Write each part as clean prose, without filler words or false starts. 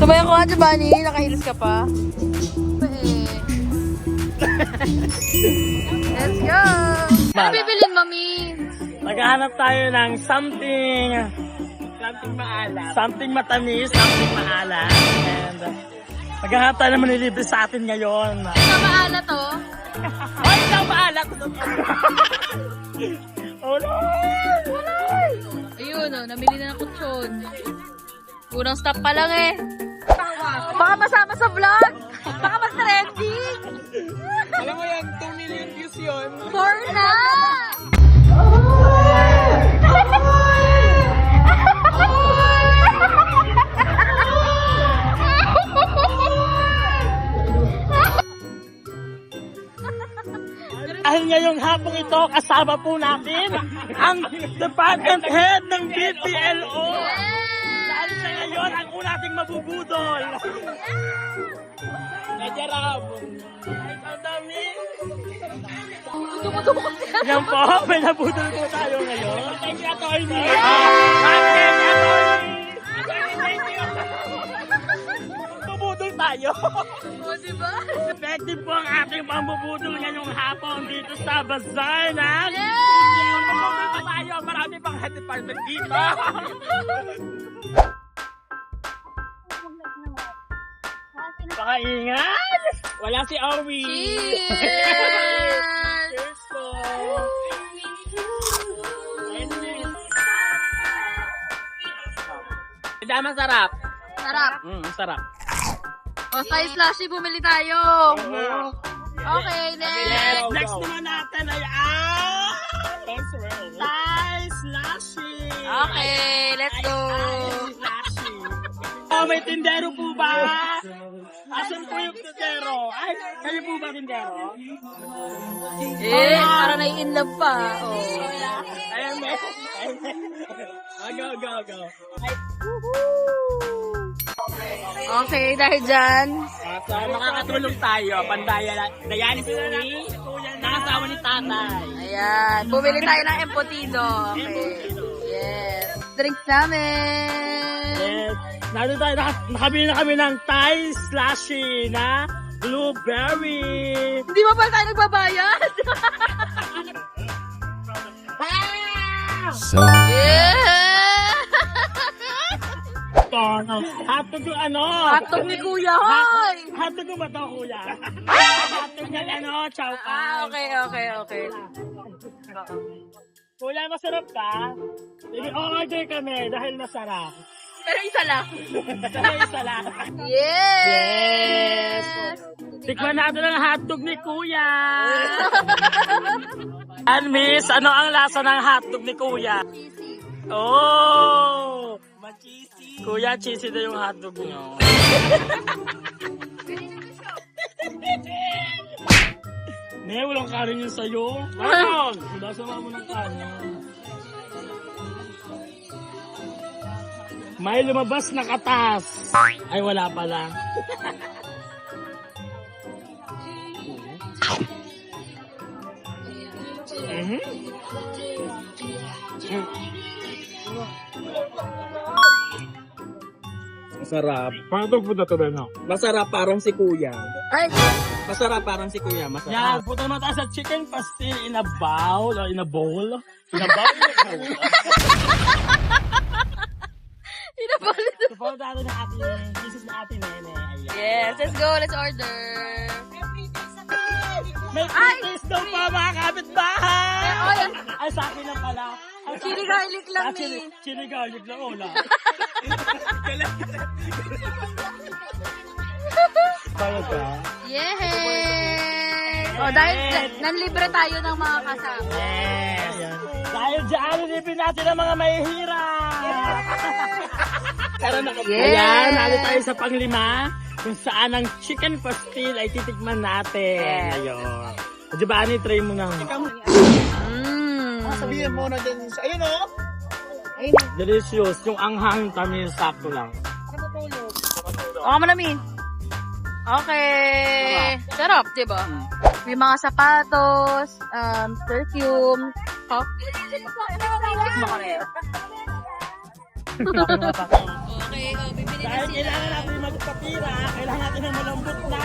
Sumayan ko nga, Giovanni. Nakahilis ka pa. Let's go! Ano bibilin, mami? Maghahanap tayo ng something maalat. Something matamis, something maalat. And maghahanap tayo ng manilibre sa atin ngayon. Ito maalat, oh. Ay, ito maalat! Oh no! Ayun, oh. Namili na ng kutsyon. Unang stop pa lang eh. Baka masama sa vlog. Baka mag-trending. Alam mo yan, 2 million views yun. 4 na! Dahil ngayong hapong ito, kasama po natin ang department head ng BPLO. Dahil sa ngayon, ang una nating mabubudol. Medyo rab. Ang dami. Yan po, may nabudol po tayo ngayon. Thank you, attorney. Thank you, attorney. Bubudol tayo. O, diba? Effective po ang ating pambubudol ngayong hapon dito sa bazaar na Bubudol tayo. Marami pang head department dito. Pakaingat! Wala si Owie! Cheers! Cheers po! Hindi masarap. Sarap. Masarap. O, size slushy, bumili tayo. Okay, next. Next naman natin ay Size Lashy! Okay, let's go. Oh, may tindero po ba? Asan po yung tindero? Ay, kayo po ba tindero? Para nai-inlove pa. Oh. Ayan, may. Go. Okay, dahil dyan. At makakatulong tayo. Dayanin si nakasawa ni tatay. Ayan, bumili tayo ng empotido. Okay. Yes. Drinks namin. Yes. Nandun tayo, nakabili na kami ng Thai slushy na blueberry. Hindi ba pala tayo nagbabayad? Yeah! Hotdog yung ano? Hotdog ni Kuya, hoy! Hotdog yung ba ito, kuya? Hotdog yung ano, chow pan. Okay. Kuya, masarap ka? I-order kami dahil masarap. Pero isa lang. Dahil isa lang. Yes! Tikman natin ang hotdog ni Kuya. And miss, ano ang lasa ng hotdog ni Kuya? Oh! Ma-cheesy. Kuya, cheesy na yung hotdog niyo. Ne, walang kanin yun sa'yo. Kanon! Basama mo ng kanin. May lumabas na katas. Ay, wala pala. Masarap. Paano po na ito, no? Masarap parang si Kuya. Ay! Masarap parang si Kuya. Yan, Masarap. punta naman tayo sa chicken pastil in a bowl. Or in a bowl. In a bowl. Inabalit. Support natin ng ating pieces na ating nene. Ayan. Yes, let's go. Let's order. May Ay! cookies daw pa mga kapitbahay! Oh, yan. Ay, sa akin lang pala. Ay, sa Chili akin- garlic lang, Ah, chili, eh. chili garlic lang, wala. Bayad ka? Yay! O, dahil nanlibre tayo ng mga kasama. Yes! Dahil dyan, ilipin natin ang mga mahihirap! Pero Yes! Ayan, nalo tayo sa panglima, kung saan ang chicken pastil ay titikman natin. Yes. Ayun. Di ba, ani, try mo na. Sabihin mo na din sa... Ayun o! Delicious. Yung anghang tamis, sakto lang. O, manami. Okay. Sarap, di ba? May mga sapatos, perfume, coffee. Okay, bibili na Dahil sila. kailangan natin magpatira, kailangan natin ng malambot na.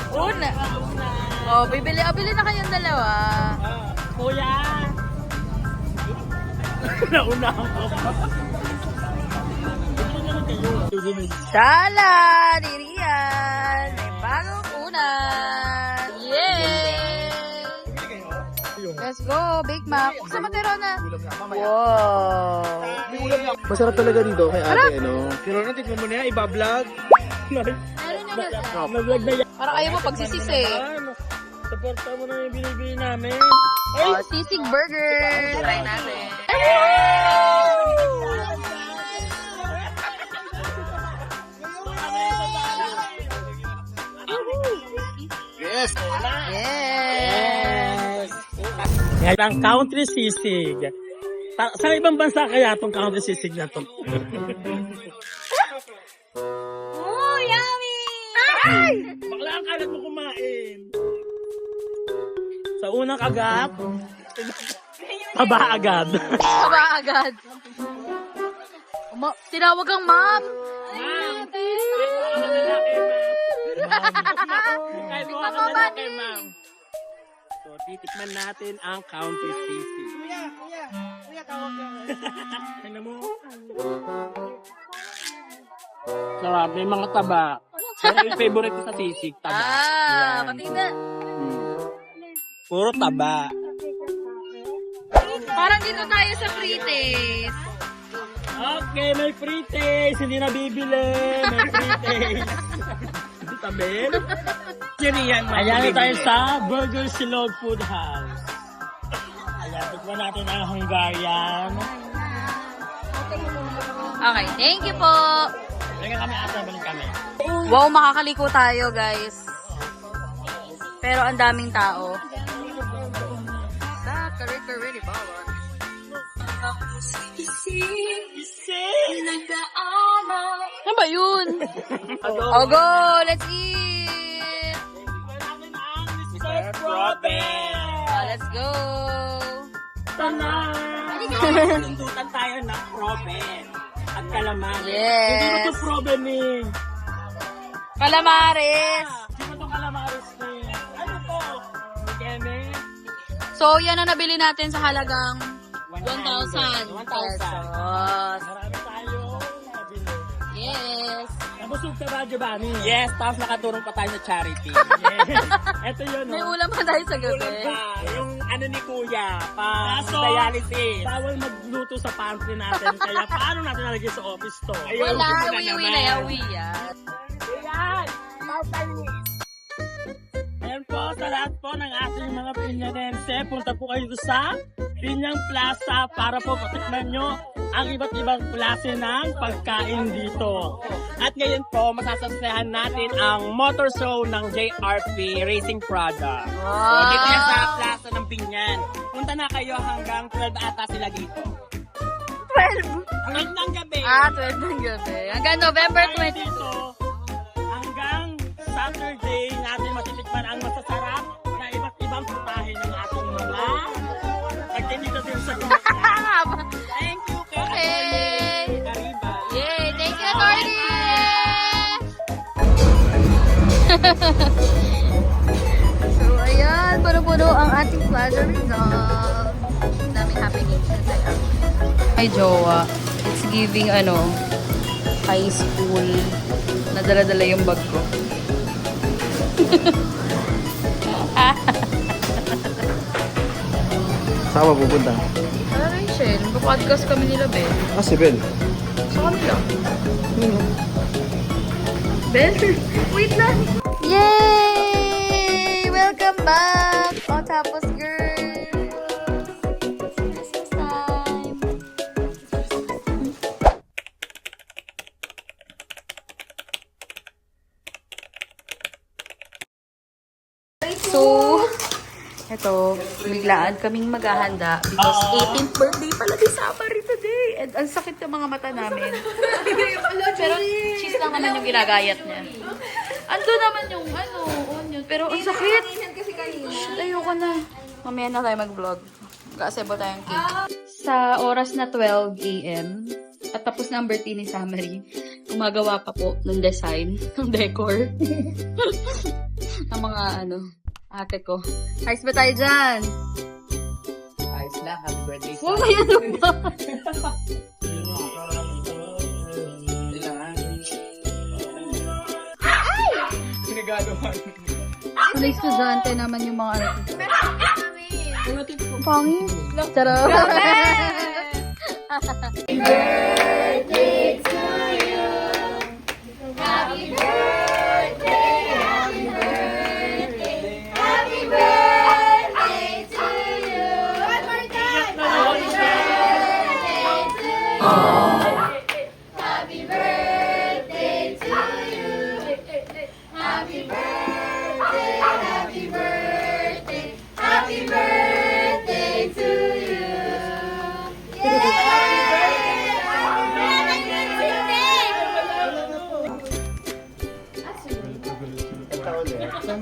Una. Bibili na kayong dalawa. Kuya! Naunahan ko. Sala! Diriyan! May bagong unan! Yay! Let's go! Big Mac! Sa matero na! Wow! Masarap talaga dito kay ate, ano? Pero natin mo muna yan, iba-vlog. Nag-vlog na yan. Parang ayaw mo pagsisisi. Supporta mo na yung binibili namin. Sisig Burger! Try natin. Yes! Yes! Yan ang country sisig. Sa ibang bansa kaya itong country sisig na to? Oh, yummy! Bakla ang kalat mo kumain. Sa unang kagat, taba agad. Taba agad. Tinawag kang ma'am. Kahit mo ka lalaki, ma'am. So, titikman natin ang country sisig. Kuya, tawag ka. Ano mo? Sarap, may mga taba. Pero yung favorite ko sa sisig, taba. Patingnan. Puro taba. Parang dito tayo sa free taste. Okay, may free taste. Hindi na bibili. May free taste. Tabi. Ayan na tayo sa Burger Silog Food House. Ayan, tikman natin ang Hungarian. Okay, thank you po. Balik kami ata, balik kami. Wow, makakaliko tayo, guys. Pero ang daming tao. Sa kare-kare bawat. Ano ba yun? Oh, go! Let's eat! Let's go! Tundutan tayo ng proben at calamari. Yes. Hindi ba ito proben eh? Calamares! Hindi ba ito calamaris eh? Ano to? Keme? So, yan ang nabili natin sa halagang 1,000 1,000. pesos. Marami tayo nabili. Yes. Nabusog ka ba, Giovanni? Yes, tapos nakaturong pa tayo sa charity. Yes. Ito yun, May ulam pa tayo sa gabi. yung ano ni Kuya, pa dialysis. Bawal magluto sa pantry natin, kaya paano natin nalagay sa office to? Wala, uwi na yawi yan. Ayan po, sa lahat po ng ating mga Pinyanense, punta po kayo sa Pinyang Plaza para po patikman nyo ang iba't ibang klase ng pagkain dito. At ngayon po, masasasayahan natin ang motor show ng JRP Racing Product. So, dito yan sa Plaza ng Pinyan. Punta na kayo hanggang 12 ata sila dito. 12? 12 ng gabi. 12 ng gabi. Hanggang November 20. Dito, hanggang Saturday natin matitikman ang masasarap na iba't ibang putahe ng ating mga pagtinito din sa grupo. Thank you, Okay. Kariba. Yay! Thank you, Atty. So, ayan. Puno-puno ang ating Plaza Rizal. Daming happening. Ay, jowa. It's giving, high school. Nadala-dala yung bag ko. Saan ka pupunta? Rachel, magpa-podcast kami nila, Ben. Si Ben. Sa kanila. Ben, wait lang. Yay! Welcome back! O, tapos, girl. Christmas time. So, eto, biglaan kaming maghahanda because 18th birthday pala ni Samari today. And ang sakit ng mga mata namin. Pero cheese lang naman yung ginagayat niya. Ando naman yung onion. Pero ang sakit. Shh, ayoko na. Mamaya na tayo mag-vlog. Mag-assemble tayong cake. Sa oras na 12 a.m., At tapos na ang birthday ni Summery. Gumagawa pa po ng design, ng decor. Ang mga ate ko. Ayos ba tayo dyan? Ayos lang, happy birthday Wow, may ano ba? Pinagagawa. Mga estudyante naman yung mga pangit. Charot.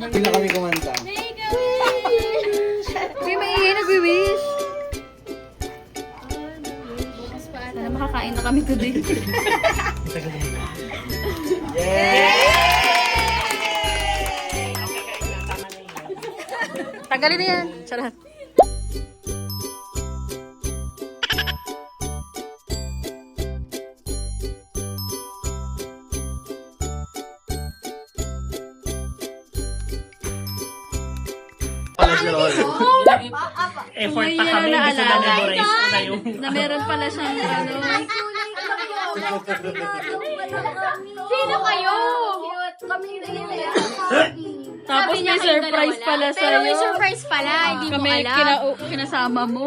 Hindi na kami kumanta. Uy, maingay nagwi-wish. Sana makakain na kami today. Tanggalin na yan. Charot. Effort May pa kami, na gusto na alaga. memorize ko na yung... Na meron pala siyang Sino kayo? Tapos may surprise pala sa'yo. Pero may surprise pala, hindi mo Kami alam. kinasama mo.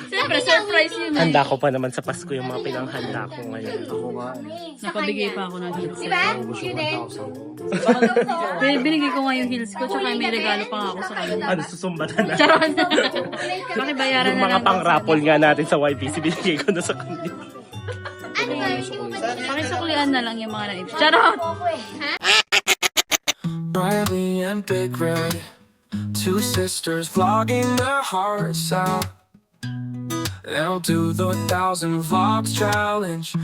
Siyempre, surprise yun. Handa ko pa naman sa Pasko yung mga pinanghanda ko ngayon. Ako nga. Nakabigay pa ako ng heels. Diba? You din? Binigay ko nga yung heels ko, tsaka may regalo pa nga ako sa kanya. Ano, susumbatan na. Charot. Pakibayaran Yung na mga lang. pang-raffle nga natin sa YBC, binigay ko na sa kanila. Pakisuklian na lang yung mga naib. Charot! Riley and Big Red, two sisters vlogging their hearts out. They'll do the 1,000 vlogs challenge.